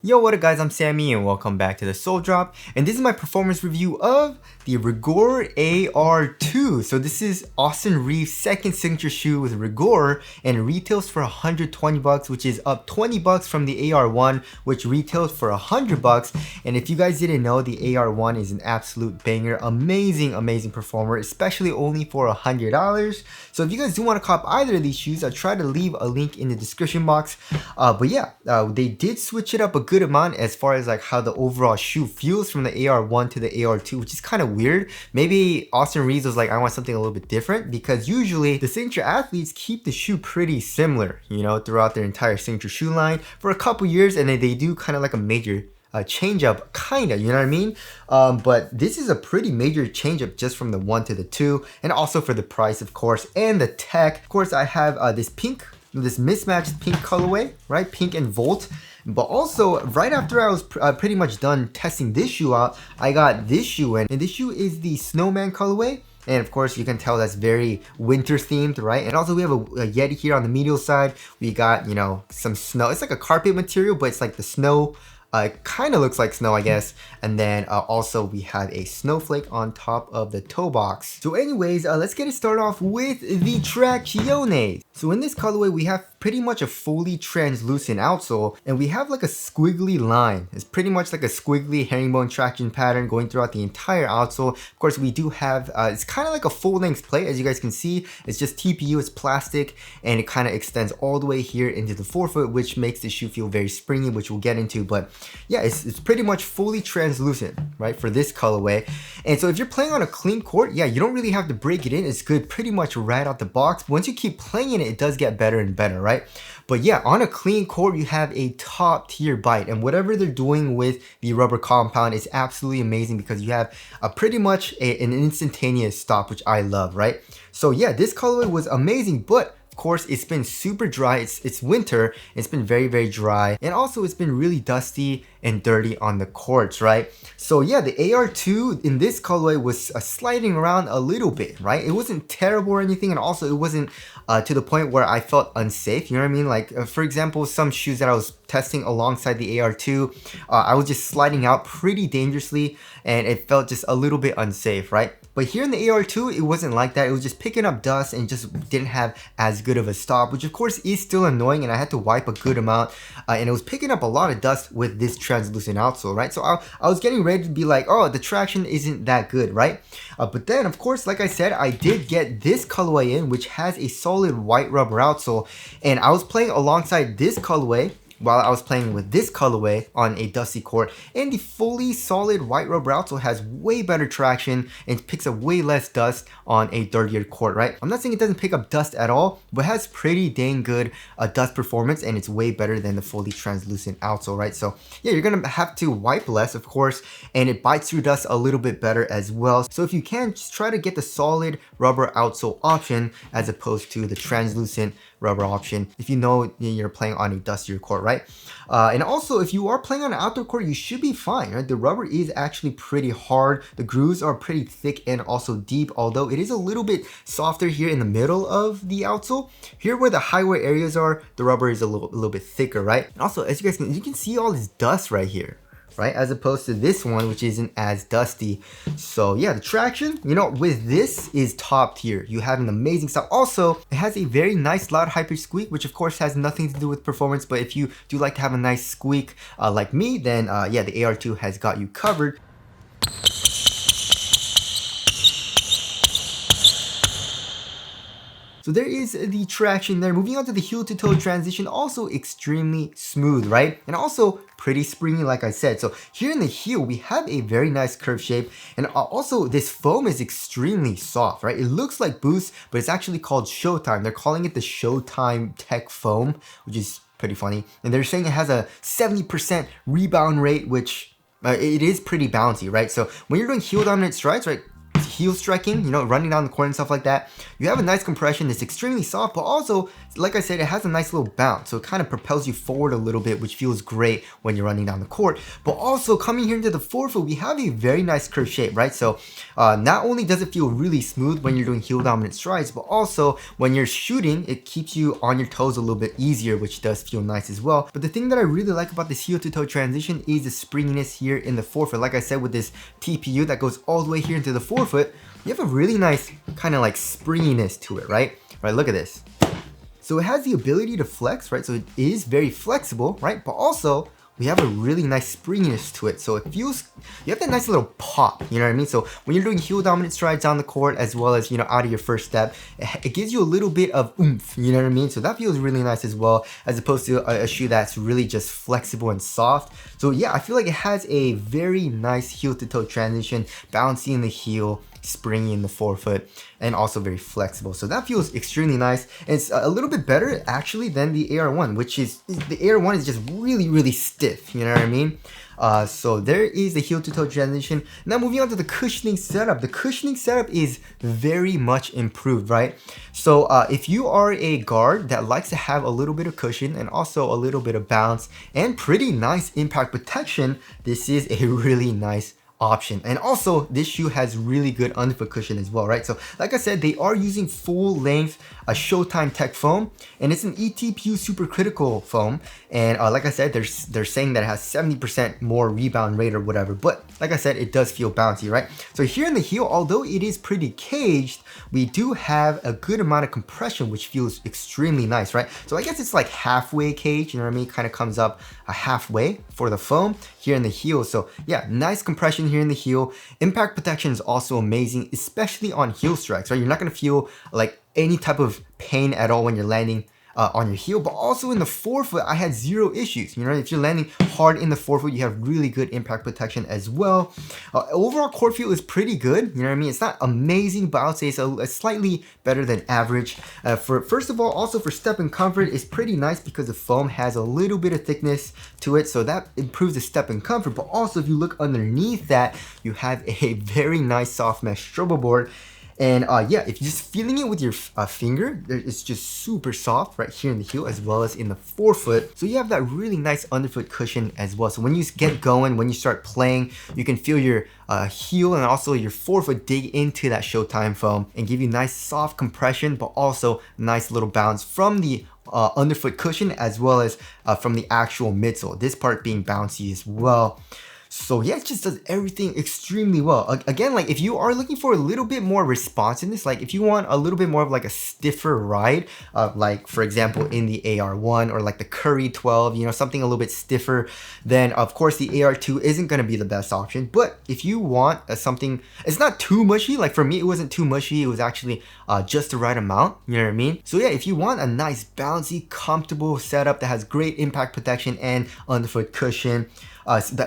Yo, what up guys, I'm Sammy and welcome back to the Soul Drop, and this is my performance review of the Rigorer AR2. So this is Austin Reaves' second signature shoe with Rigorer, and it retails for 120 bucks, which is up 20 bucks from the AR1, which retails for 100 bucks. And if you guys didn't know, the AR1 is an absolute banger, amazing performer, especially only for $100. So if you guys do want to cop either of these shoes, I'll try to leave a link in the description box. But yeah, they did switch it up a good amount as far as like how the overall shoe feels from the AR1 to the AR2, which is kind of weird. Maybe Austin Reaves was like, I want something a little bit different, because usually the signature athletes keep the shoe pretty similar, you know, throughout their entire signature shoe line for a couple years, and then they do kind of like a major change up, kind of, you know what I mean? But this is a pretty major change up just from the 1 to the 2, and also for the price, of course, and the tech. Of course, I have this mismatched pink colorway, right? Pink and Volt. But also, right after I was pretty much done testing this shoe out, I got this shoe in, and this shoe is the Snowman colorway. And of course, you can tell that's very winter themed, right? And also we have a Yeti here on the medial side. We got, you know, some snow. It's like a carpet material, but it's like the snow. It kind of looks like snow, I guess. And then also we have a snowflake on top of the toe box. So anyways, let's get it started off with the Traction. So in this colorway, we have pretty much a fully translucent outsole, and we have like a squiggly line. It's pretty much like a squiggly herringbone traction pattern going throughout the entire outsole. Of course, we do have, it's kind of like a full length plate, as you guys can see. It's just TPU, it's plastic, and it kind of extends all the way here into the forefoot, which makes the shoe feel very springy, which we'll get into. But yeah, it's pretty much fully translucent, right, for this colorway. And so if you're playing on a clean court, yeah, you don't really have to break it in. It's good pretty much right out the box. But once you keep playing it, it does get better and better, right? But yeah, on a clean court, you have a top tier bite, and whatever they're doing with the rubber compound is absolutely amazing, because you have pretty much an instantaneous stop, which I love, right? So yeah, this colorway was amazing, but of course, it's been super dry. It's winter. It's been very dry, and also it's been really dusty and dirty on the courts, right? So yeah, the AR2 in this colorway was sliding around a little bit, right? It wasn't terrible or anything, and also it wasn't to the point where I felt unsafe. You know what I mean? Like for example, some shoes that I was testing alongside the AR2, I was just sliding out pretty dangerously, and it felt just a little bit unsafe, right? But here in the AR2, it wasn't like that. It was just picking up dust and just didn't have as good of a stop, which of course is still annoying, and I had to wipe a good amount, and it was picking up a lot of dust with this translucent outsole, right? So I was getting ready to be like, oh, the traction isn't that good, right? But then, of course, like I said, I did get this colorway in, which has a solid white rubber outsole, and I was playing alongside this colorway while I was playing with this colorway on a dusty court, and the fully solid white rubber outsole has way better traction and picks up way less dust on a dirtier court, right? I'm not saying it doesn't pick up dust at all, but it has pretty dang good dust performance, and it's way better than the fully translucent outsole, right? So yeah, you're gonna have to wipe less, of course, and it bites through dust a little bit better as well. So if you can, just try to get the solid rubber outsole option as opposed to the translucent rubber option if you know you're playing on a dustier court, right? And also, if you are playing on an outdoor court, you should be fine, right? The rubber is actually pretty hard. The grooves are pretty thick and also deep, although it is a little bit softer here in the middle of the outsole. Here where the high wear areas are, the rubber is a little bit thicker, right? And also, as you can see all this dust right here, right? As opposed to this one, which isn't as dusty. So yeah, the traction, you know, with this is top tier. You have an amazing stop. Also, it has a very nice loud hyper squeak, which of course has nothing to do with performance, but if you do like to have a nice squeak like me, then yeah, the AR2 has got you covered. So there is the traction there. Moving on to the heel to toe transition, also extremely smooth, right? And also pretty springy, like I said. So here in the heel, we have a very nice curve shape, and also this foam is extremely soft, right? It looks like Boost, but it's actually called Showtime. They're calling it the Showtime Tech Foam, which is pretty funny. And they're saying it has a 70% rebound rate, which it is pretty bouncy, right? So when you're doing heel dominant strides, right? heel striking, you know, running down the court and stuff like that, you have a nice compression. It's extremely soft, but also, like I said, it has a nice little bounce. So it kind of propels you forward a little bit, which feels great when you're running down the court. But also coming here into the forefoot, we have a very nice curved shape, right? So not only does it feel really smooth when you're doing heel dominant strides, but also when you're shooting, it keeps you on your toes a little bit easier, which does feel nice as well. But the thing that I really like about this heel to toe transition is the springiness here in the forefoot. Like I said, with this TPU that goes all the way here into the forefoot, you have a really nice kind of like springiness to it, right? Right, look at this. So it has the ability to flex, right? So it is very flexible, right? But also we have a really nice springiness to it. So it feels, you have that nice little pop, you know what I mean? So when you're doing heel dominant strides down the court, as well as, you know, out of your first step, it gives you a little bit of oomph, you know what I mean? So that feels really nice as well, as opposed to a shoe that's really just flexible and soft. So yeah, I feel like it has a very nice heel to toe transition, bouncy in the heel, springy in the forefoot, and also very flexible. So that feels extremely nice. And it's a little bit better actually than the AR1, which is, the AR1 is just really stiff, you know what I mean? So there is the heel to toe transition. Now moving on to the cushioning setup. The cushioning setup is very much improved, right? So if you are a guard that likes to have a little bit of cushion and also a little bit of bounce and pretty nice impact protection, this is a really nice option. And also this shoe has really good underfoot cushion as well, right? So like I said, they are using full length Showtime Tech foam, and it's an ETPU supercritical foam. And like I said, they're saying that it has 70% more rebound rate or whatever, but like I said, it does feel bouncy, right? So here in the heel, although it is pretty caged, we do have a good amount of compression, which feels extremely nice, right? So I guess it's like halfway caged, you know what I mean? Kind of comes up halfway for the foam here in the heel. So yeah, nice compression here in the heel. Impact protection is also amazing, especially on heel strikes, right? You're not gonna feel like any type of pain at all when you're landing on your heel. But also in the forefoot, I had zero issues. You know, if you're landing hard in the forefoot, you have really good impact protection as well. Overall court feel is pretty good. You know what I mean? It's not amazing, but I would say it's slightly better than average. First of all, also for step and comfort, it's pretty nice because the foam has a little bit of thickness to it, so that improves the step and comfort. But also if you look underneath that, you have a very nice soft mesh strobel board. And yeah, if you're just feeling it with your finger, it's just super soft right here in the heel as well as in the forefoot. So you have that really nice underfoot cushion as well. So when you get going, when you start playing, you can feel your heel and also your forefoot dig into that Showtime foam and give you nice soft compression, but also nice little bounce from the underfoot cushion as well as from the actual midsole. This part being bouncy as well. So yeah, it just does everything extremely well. Again, like if you are looking for a little bit more responsiveness, like if you want a little bit more of like a stiffer ride, like for example in the AR1 or like the Curry 12, you know, something a little bit stiffer, then of course the AR2 isn't going to be the best option. But if you want something, it's not too mushy. Like for me, it wasn't too mushy. It was actually just the right amount, you know what I mean? So yeah, if you want a nice bouncy, comfortable setup that has great impact protection and underfoot cushion,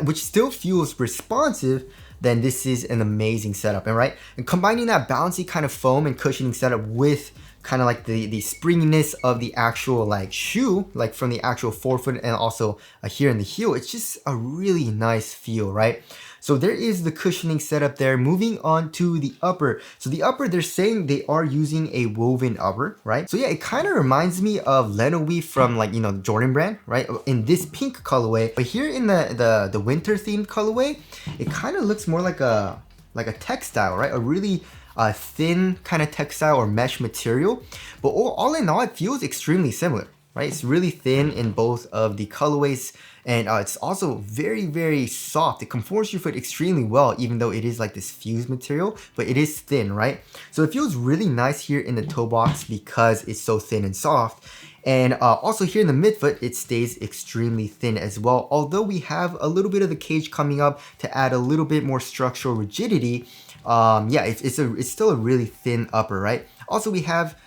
which still feels responsive, then this is an amazing setup. And right, and combining that bouncy kind of foam and cushioning setup with kind of like the springiness of the actual like shoe, like from the actual forefoot and also here in the heel, it's just a really nice feel, right? So there is the cushioning setup there. Moving on to the upper. So the upper, they're saying they are using a woven upper, right? So yeah, it kind of reminds me of Lenoweave from like, you know, the Jordan brand, right? In this pink colorway. But here in the winter themed colorway, it kind of looks more like a textile, right? A really thin kind of textile or mesh material. But all in all, it feels extremely similar, right? It's really thin in both of the colorways. And it's also very soft. It conforms your foot extremely well, even though it is like this fused material, but it is thin, right? So it feels really nice here in the toe box because it's so thin and soft. And also here in the midfoot, it stays extremely thin as well. Although we have a little bit of the cage coming up to add a little bit more structural rigidity, yeah, it's still a really thin upper, right? Also, we have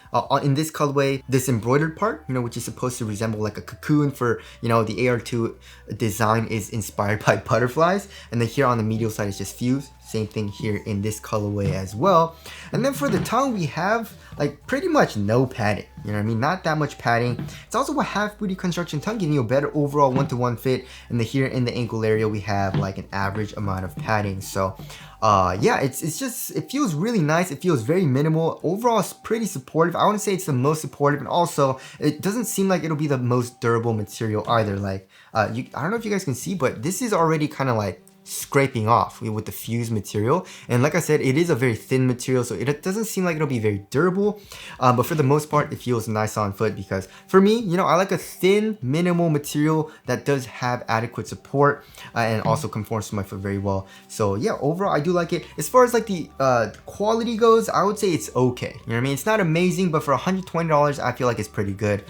in this colorway, this embroidered part, you know, which is supposed to resemble like a cocoon for, you know, the AR2 design is inspired by butterflies. And then here on the medial side is just fused. Same thing here in this colorway as well. And then for the tongue, we have like pretty much no padding. You know what I mean? Not that much padding. It's also a half booty construction tongue, giving you a better overall one-to-one fit. And then here in the ankle area, we have like an average amount of padding. So yeah, it's just, it feels really nice. It feels very minimal. Overall, it's pretty supportive. I want to say it's the most supportive, and also it doesn't seem like it'll be the most durable material either. Like, I don't know if you guys can see, but this is already kind of like scraping off with the fused material. And like I said, it is a very thin material, so it doesn't seem like it'll be very durable, but for the most part it feels nice on foot, because for me, you know, I like a thin minimal material that does have adequate support and also conforms to my foot very well. So yeah, overall I do like it. As far as like the quality goes, I would say it's okay. You know what I mean? It's not amazing, but for $120 I feel like it's pretty good.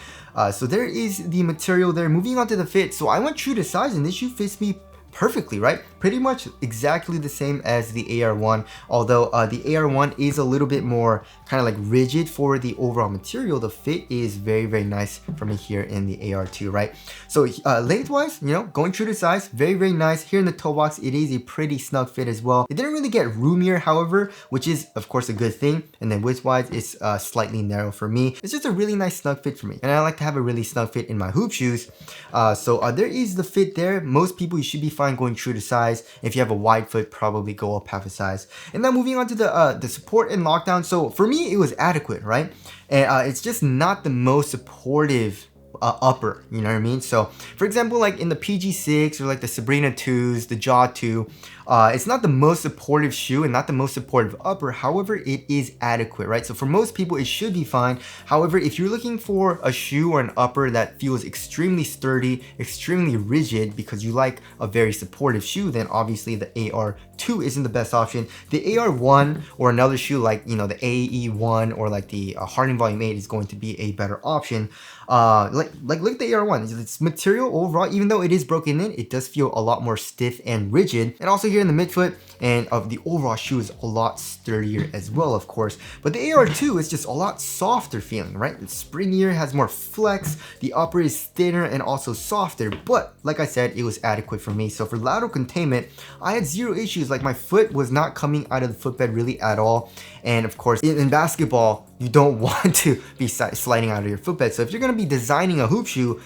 So there is the material there. Moving on to the fit, so I went true to size, and this shoe fits me perfectly, right? Pretty much exactly the same as the AR1, although the AR1 is a little bit more kind of like rigid for the overall material. The fit is very, very nice for me here in the AR2, right? So lengthwise, you know, going true to size, very, very nice. Here in the toe box, it is a pretty snug fit as well. It didn't really get roomier, however, which is of course a good thing. And then width-wise, it's slightly narrow for me. It's just a really nice snug fit for me. And I like to have a really snug fit in my hoop shoes. So there is the fit there. Most people, you should be fine going true to size. If you have a wide foot, probably go up half a size. And then moving on to the support and lockdown. So for me, it was adequate, right? And it's just not the most supportive upper, you know what I mean? So for example, like in the PG6 or like the Sabrina 2s, the Jaw 2, it's not the most supportive shoe and not the most supportive upper. However, it is adequate, right? So for most people, it should be fine. However, if you're looking for a shoe or an upper that feels extremely sturdy, extremely rigid, because you like a very supportive shoe, then obviously the AR2 isn't the best option. The AR1 or another shoe like, you know, the AE1 or like the Harden Volume 8 is going to be a better option. Like look at the AR1. Its material overall, even though it is broken in, it does feel a lot more stiff and rigid. And also here in the midfoot, and of the overall shoe is a lot sturdier as well, of course. But the AR2 is just a lot softer feeling, right? It's springier, has more flex. The upper is thinner and also softer. But like I said, it was adequate for me. So for lateral containment, I had zero issues. Like my foot was not coming out of the footbed really at all. And of course, in basketball, you don't want to be sliding out of your footbed. So if you're going to be designing a hoop shoe,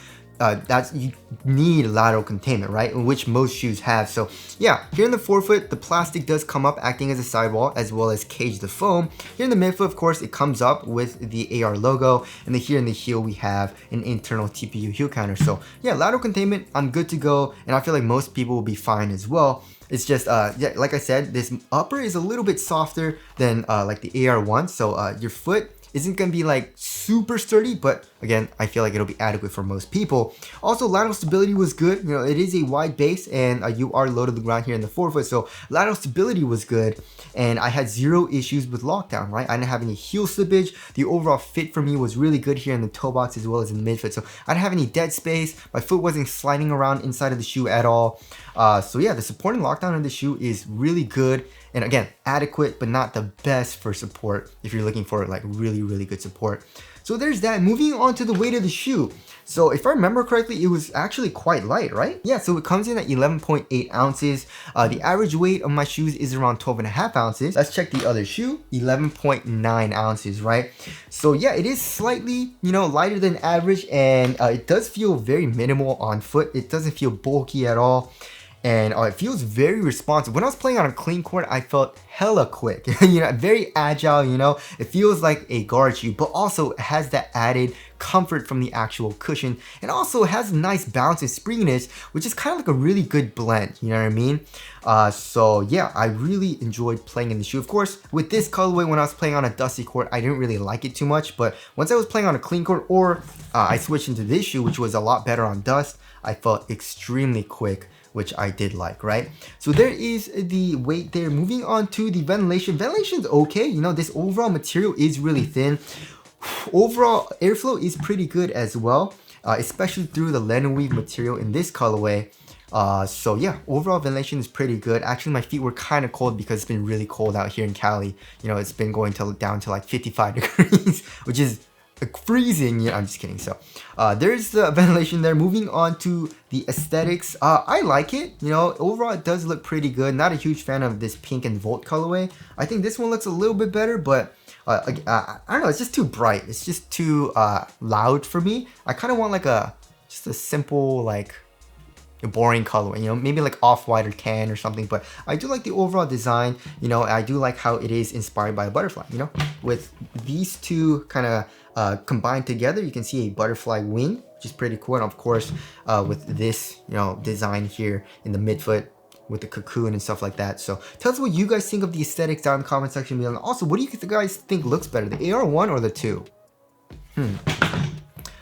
you need lateral containment, right? Which most shoes have. So yeah, here in the forefoot, the plastic does come up acting as a sidewall as well as cage the foam. Here in the midfoot, of course, it comes up with the AR logo. And then here in the heel, we have an internal TPU heel counter. So yeah, lateral containment, I'm good to go. And I feel like most people will be fine as well. It's just, yeah, like I said, this upper is a little bit softer than like the AR1. So your foot isn't gonna be like super sturdy, but again, I feel like it'll be adequate for most people. Also, lateral stability was good. You know, it is a wide base and you are low to the ground here in the forefoot, so lateral stability was good. And I had zero issues with lockdown, right? I didn't have any heel slippage. The overall fit for me was really good here in the toe box as well as in the midfoot. So I didn't have any dead space. My foot wasn't sliding around inside of the shoe at all. So yeah, the support and lockdown in the shoe is really good. And again, adequate, but not the best for support if you're looking for like really, really good support. So there's that. Moving on to the weight of the shoe. So if I remember correctly, it was actually quite light, right? Yeah, so it comes in at 11.8 ounces. The average weight of my shoes is around 12.5 ounces. Let's check the other shoe, 11.9 ounces, right? So yeah, it is slightly, you know, lighter than average, and it does feel very minimal on foot. It doesn't feel bulky at all. And it feels very responsive. When I was playing on a clean court, I felt hella quick, you know, very agile, you know. It feels like a guard shoe, but also it has that added comfort from the actual cushion, and also it has nice bounce and springiness, which is kind of like a really good blend, you know what I mean? So yeah, I really enjoyed playing in the shoe. Of course, with this colorway, when I was playing on a dusty court, I didn't really like it too much, but once I was playing on a clean court, or I switched into this shoe, which was a lot better on dust, I felt extremely quick, which I did like, right? So there is the weight there. Moving on to the ventilation. Ventilation's okay, you know, this overall material is really thin. Overall airflow is pretty good as well, especially through the linen weave material in this colorway. So yeah, overall ventilation is pretty good. Actually, my feet were kind of cold because it's been really cold out here in Cali. You know, it's been going down to like 55 degrees, which is like freezing. Yeah, I'm just kidding. So there's the ventilation there. Moving on to the aesthetics, I like it. You know, overall it does look pretty good. Not a huge fan of this pink and Volt colorway. I think this one looks a little bit better, but I don't know, it's just too bright. It's just too loud for me. I kind of want like just a simple, like a boring color, you know, maybe like off-white or tan or something. But I do like the overall design. You know, I do like how it is inspired by a butterfly. You know, with these two kind of combined together, you can see a butterfly wing, which is pretty cool. And of course, with this, you know, design here in the midfoot with the cocoon and stuff like that. So tell us what you guys think of the aesthetics down in the comment section below. And also, what do you guys think looks better, the AR1 or the 2?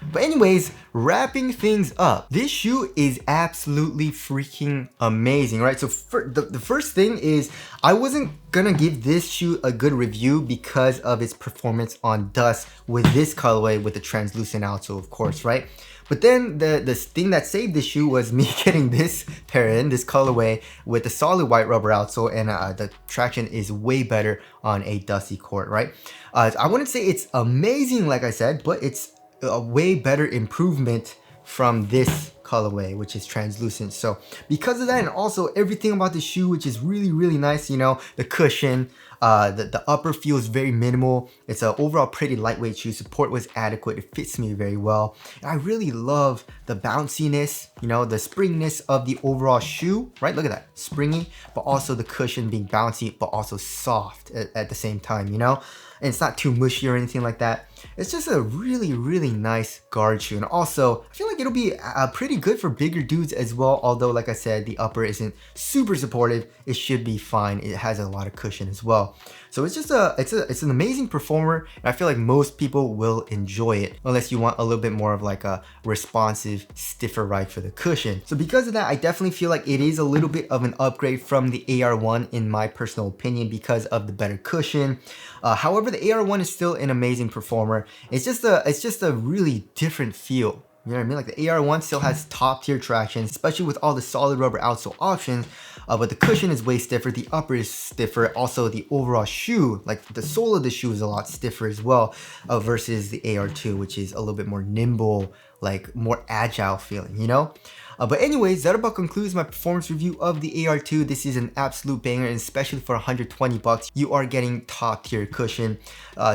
But anyways, wrapping things up, this shoe is absolutely freaking amazing, right? So the first thing is, I wasn't gonna give this shoe a good review because of its performance on dust with this colorway with the translucent outsole, of course, right? But then the thing that saved this shoe was me getting this pair in, this colorway with the solid white rubber outsole, and the traction is way better on a dusty court, right? I wouldn't say it's amazing, like I said, but it's a way better improvement from this colorway, which is translucent. So because of that, and also everything about the shoe, which is really, really nice, you know, the cushion, the upper feels very minimal. It's an overall pretty lightweight shoe. Support was adequate. It fits me very well. And I really love the bounciness, you know, the springiness of the overall shoe, right? Look at that, springy, but also the cushion being bouncy, but also soft at the same time, you know? And it's not too mushy or anything like that. It's just a really, really nice guard shoe. And also, I feel like it'll be pretty good for bigger dudes as well. Although, like I said, the upper isn't super supportive. It should be fine. It has a lot of cushion as well. So it's just it's an amazing performer. And I feel like most people will enjoy it, unless you want a little bit more of like a responsive, stiffer ride for the cushion. So because of that, I definitely feel like it is a little bit of an upgrade from the AR1 in my personal opinion because of the better cushion. However, the AR1 is still an amazing performer. It's just a really different feel. You know what I mean? Like the AR1 still has top tier traction, especially with all the solid rubber outsole options, but the cushion is way stiffer, the upper is stiffer, also the overall shoe, like the sole of the shoe is a lot stiffer as well, versus the AR2, which is a little bit more nimble, like more agile feeling, you know? But anyways, that about concludes my performance review of the AR2. This is an absolute banger, and especially for 120 bucks, you are getting top tier cushion.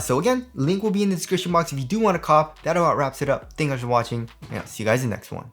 So again, link will be in the description box if you do want to cop. That about wraps it up. Thank you guys for watching, and I'll see you guys in the next one.